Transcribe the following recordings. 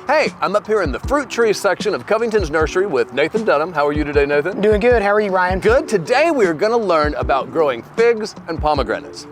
Hey, I'm up here in the fruit tree section of Covington's Nursery with Nathan Dunham. How are you today, Nathan? Doing good. How are you, Ryan? Good. Today we are going to learn about growing figs and pomegranates.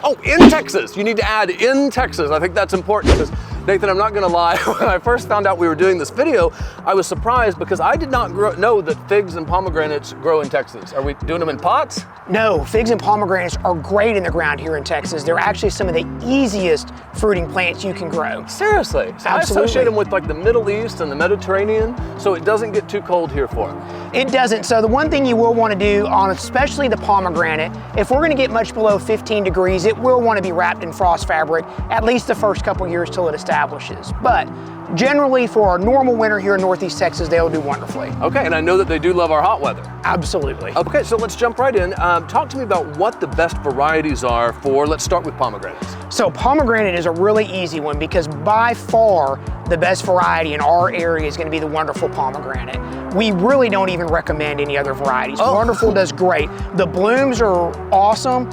Oh, in Texas. You need to add in Texas. I think that's important because, Nathan, I'm not going to lie. When I first found out we were doing this video, I was surprised because I did not know that figs and pomegranates grow in Texas. Are we doing them in pots? No, figs and pomegranates are great in the ground here in Texas. They're actually some of the easiest fruiting plants you can grow. Seriously? So Absolutely. I associate them with like the Middle East and the Mediterranean, so it doesn't get too cold here for them. It doesn't. So the one thing you will want to do on especially the pomegranate, if we're going to get much below 15 degrees, it will want to be wrapped in frost fabric at least the first couple years till it establishes. But generally for our normal winter here in Northeast Texas, they'll do wonderfully. Okay, and I know that they do love our hot weather. Absolutely. Okay, so let's jump right in. Talk to me about what the best varieties are for, let's start with pomegranates. So pomegranate is a really easy one because by far the best variety in our area is going to be the Wonderful pomegranate. We really don't even recommend any other varieties. Oh. Wonderful does great. The blooms are awesome,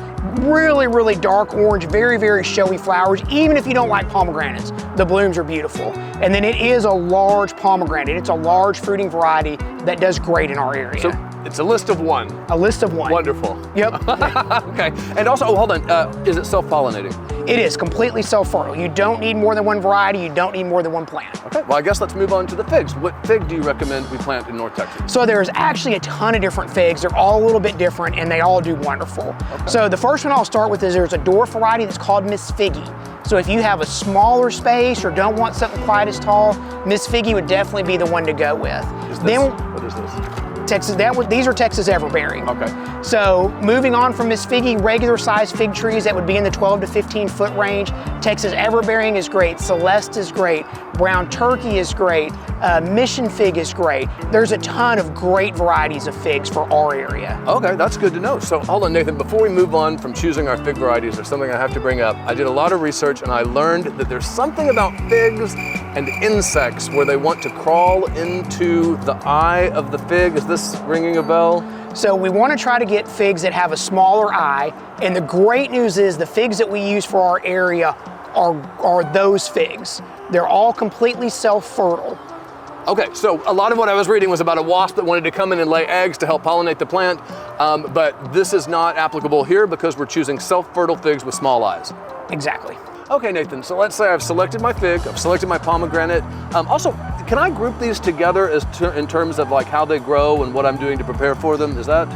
really, really dark orange, very, very showy flowers. Even if you don't like pomegranates, the blooms are beautiful. And then it is a large pomegranate. It's a large fruiting variety that does great in our area. So it's a list of one. A list of one. Wonderful. Yep. Okay, and also, oh, hold on, is it self-pollinating? It is completely self-fertile. You don't need more than one variety, you don't need more than one plant. Okay, well I guess let's move on to the figs. What fig do you recommend we plant in North Texas? So there's actually a ton of different figs. They're all a little bit different and they all do wonderful. Okay. So the first one I'll start with is there's a dwarf variety that's called Miss Figgy. So if you have a smaller space or don't want something quite as tall, Miss Figgy would definitely be the one to go with. What is this? Texas, these are Texas everbearing. Okay. So moving on from Miss Figgy, regular sized fig trees that would be in the 12 to 15 foot range. Texas everbearing is great, Celeste is great, brown turkey is great, mission fig is great. There's a ton of great varieties of figs for our area. Okay, that's good to know. So hold on, Nathan, before we move on from choosing our fig varieties, there's something I have to bring up. I did a lot of research and I learned that there's something about figs and insects where they want to crawl into the eye of the fig. Is this ringing a bell? So we want to try to get figs that have a smaller eye, and the great news is the figs that we use for our area are those figs. They're all completely self-fertile. Okay, so a lot of what I was reading was about a wasp that wanted to come in and lay eggs to help pollinate the plant, but this is not applicable here because we're choosing self-fertile figs with small eyes. Exactly. Okay, Nathan, so let's say I've selected my fig, I've selected my pomegranate. Also, can I group these together in terms of like how they grow and what I'm doing to prepare for them? Is that?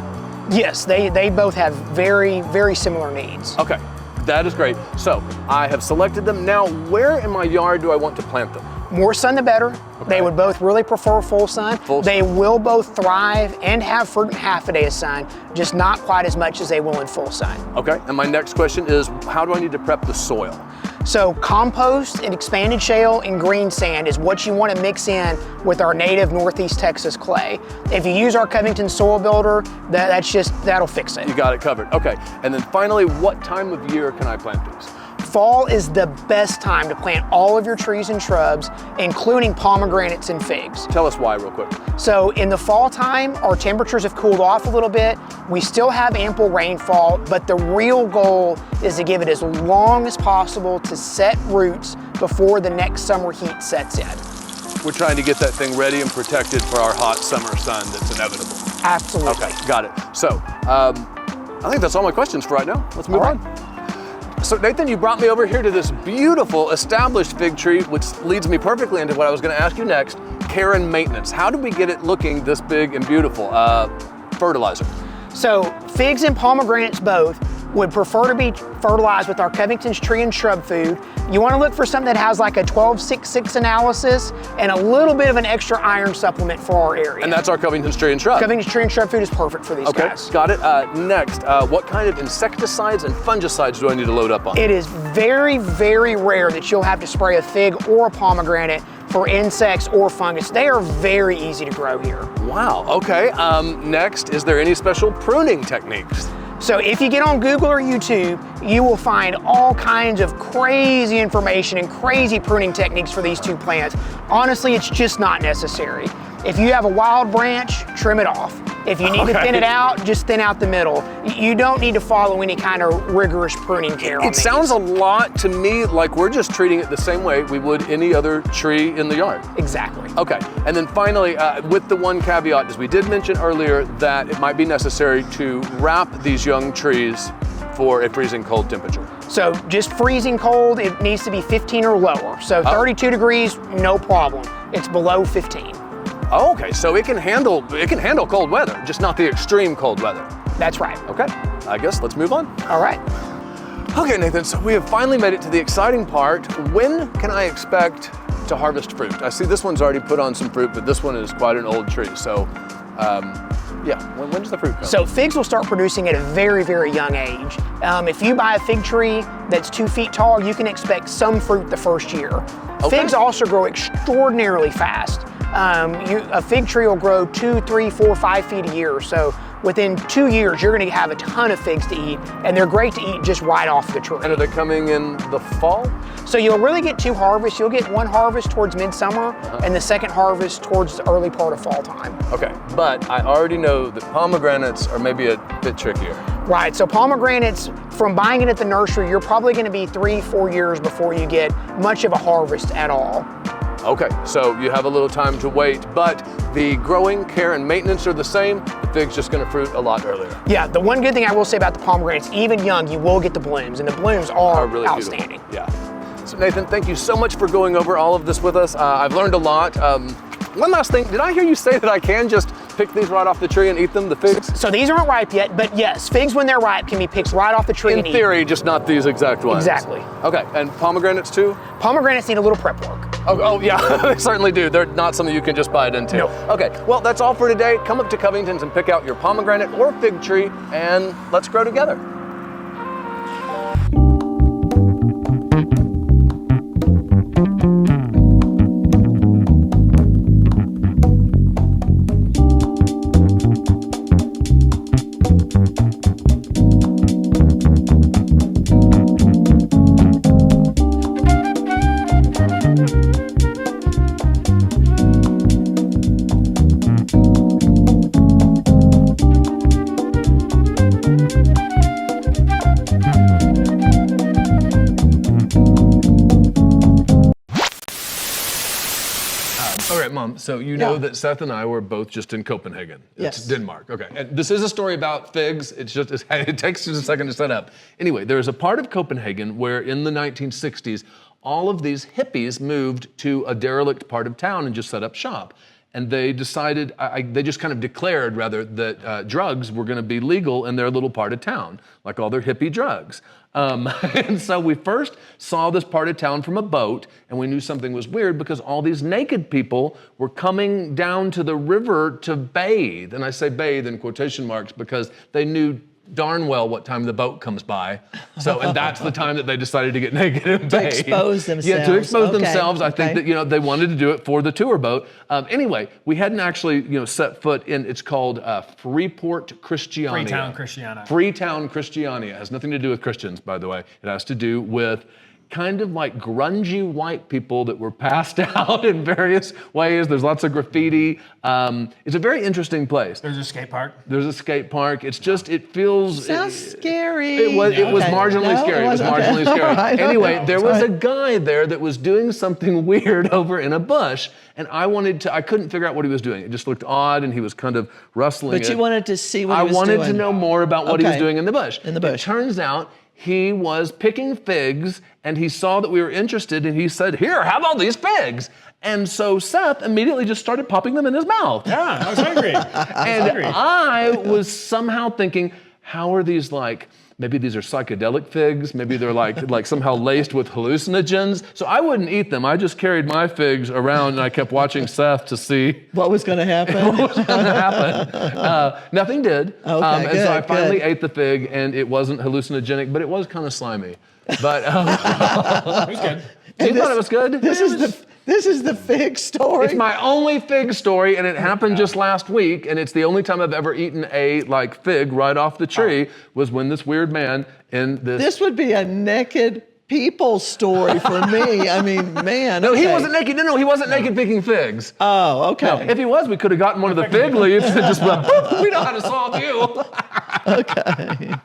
Yes, they both have very, very similar needs. Okay, that is great. So I have selected them. Now, where in my yard do I want to plant them? More sun the better. Okay. They would both really prefer full sun. Full sun. They will both thrive and have fruit in half a day of sun, just not quite as much as they will in full sun. Okay, and my next question is, how do I need to prep the soil? So compost and expanded shale and green sand is what you want to mix in with our native Northeast Texas clay. If you use our Covington soil builder, that'll fix it. You got it covered. Okay, and then finally, what time of year can I plant these? Fall is the best time to plant all of your trees and shrubs, including pomegranates and figs. Tell us why real quick. So in the fall time, our temperatures have cooled off a little bit. We still have ample rainfall, but the real goal is to give it as long as possible to set roots before the next summer heat sets in. We're trying to get that thing ready and protected for our hot summer sun that's inevitable. Absolutely. Okay, got it. So, I think that's all my questions for right now. Let's move on. So Nathan, you brought me over here to this beautiful established fig tree, which leads me perfectly into what I was going to ask you next, care and maintenance. How do we get it looking this big and beautiful? Fertilizer. So figs and pomegranates both would prefer to be fertilized with our Covington's tree and shrub food. You want to look for something that has like a 12-6-6 analysis and a little bit of an extra iron supplement for our area. And that's our Covington's tree and shrub. Covington's tree and shrub food is perfect for these guys. Okay, got it. Next, what kind of insecticides and fungicides do I need to load up on? It is very, very rare that you'll have to spray a fig or a pomegranate for insects or fungus. They are very easy to grow here. Wow, okay. Next, is there any special pruning techniques? So if you get on Google or YouTube, you will find all kinds of crazy information and crazy pruning techniques for these two plants. Honestly, it's just not necessary. If you have a wild branch, trim it off. If you need to thin it out, just thin out the middle. You don't need to follow any kind of rigorous pruning care on It sounds a lot to me like we're just treating it the same way we would any other tree in the yard. Exactly. Okay, and then finally, with the one caveat, as we did mention earlier, that it might be necessary to wrap these young trees for a freezing cold temperature. So just freezing cold, it needs to be 15 or lower. So 32 degrees, no problem. It's below 15. Oh, okay, so it can handle cold weather, just not the extreme cold weather. That's right. Okay, I guess let's move on. All right. Okay, Nathan, so we have finally made it to the exciting part. When can I expect to harvest fruit? I see this one's already put on some fruit, but this one is quite an old tree. So, yeah, when does the fruit come? So figs will start producing at a very, very young age. If you buy a fig tree that's 2 feet tall, you can expect some fruit the first year. Okay. Figs also grow extraordinarily fast. A fig tree will grow 2, 3, 4, 5 feet a year. So within 2 years, you're gonna have a ton of figs to eat, and they're great to eat just right off the tree. And are they coming in the fall? So you'll really get 2 harvests. You'll get one harvest towards midsummer, and the second harvest towards the early part of fall time. Okay, but I already know that pomegranates are maybe a bit trickier. Right, so pomegranates, from buying it at the nursery, you're probably gonna be 3, 4 years before you get much of a harvest at all. Okay, so you have a little time to wait, but the growing, care, and maintenance are the same. The fig's just gonna fruit a lot earlier. Yeah, the one good thing I will say about the pomegranates, even young, you will get the blooms, and the blooms are really outstanding. Beautiful. Yeah. So Nathan, thank you so much for going over all of this with us. I've learned a lot. One last thing, did I hear you say that I can just pick these right off the tree and eat them, the figs? So these aren't ripe yet, but yes, figs when they're ripe can be picked right off the tree In and theory, just not these exact ones. Exactly. Okay, and pomegranates too? Pomegranates need a little prep work. Oh yeah, they certainly do. They're not something you can just bite into. No. Okay, well that's all for today. Come up to Covington's and pick out your pomegranate or fig tree and let's grow together. All right, Mom, so you know that Seth and I were both just in Copenhagen. Yes. It's Denmark, okay. And this is a story about figs. It's just, it takes just a second to set up. Anyway, there's a part of Copenhagen where in the 1960s, all of these hippies moved to a derelict part of town and just set up shop. And they decided, they just kind of declared rather that drugs were gonna be legal in their little part of town, like all their hippie drugs. And so we first saw this part of town from a boat, and we knew something was weird because all these naked people were coming down to the river to bathe. And I say bathe in quotation marks because they knew darn well what time the boat comes by. So, and that's the time that they decided to get naked and bathe. To expose themselves. Yeah, to expose Okay, themselves. I okay. think that, you know, they wanted to do it for the tour boat. Anyway, we hadn't actually, you know, set foot in, it's called Freeport Christiania. Freetown Christiania. Freetown Christiania. It has nothing to do with Christians, by the way. It has to do with kind of like grungy white people that were passed out in various ways. There's lots of graffiti. It's a very interesting place. There's a skate park. There's a skate park. It's just, it feels... Sounds scary. It was Okay. marginally No, scary. It was okay. marginally scary. All right, Anyway, okay. there was a Fine. guy there that was doing something weird over in a bush, and I couldn't figure out what he was doing. It just looked odd, and he was kind of rustling But it. you wanted to see what he was I wanted doing. to know more about what he was Okay. doing in the bush. In the bush. It turns out he was picking figs, and he saw that we were interested, and he said, "Here, have all these figs." And so Seth immediately just started popping them in his mouth. Yeah, I was hungry. And I was somehow thinking, how are these like, maybe these are psychedelic figs, maybe they're like somehow laced with hallucinogens. So I wouldn't eat them. I just carried my figs around and I kept watching Seth to see What was going to happen? what was going to happen. Nothing did. Okay, and so I good, finally good. ate the fig, and it wasn't hallucinogenic, but it was kind of slimy. But It was good. you thought it was good? This is the fig story. It's my only fig story, and it happened just last week, and it's the only time I've ever eaten a fig right off the tree was when this weird man in this... This would be a naked people story for me. I mean, man. No, he okay. wasn't naked. No, he wasn't naked picking figs. Oh, okay. No, if he was, we could have gotten one of the fig leaves and just went, boop, we know how to solve you. Okay.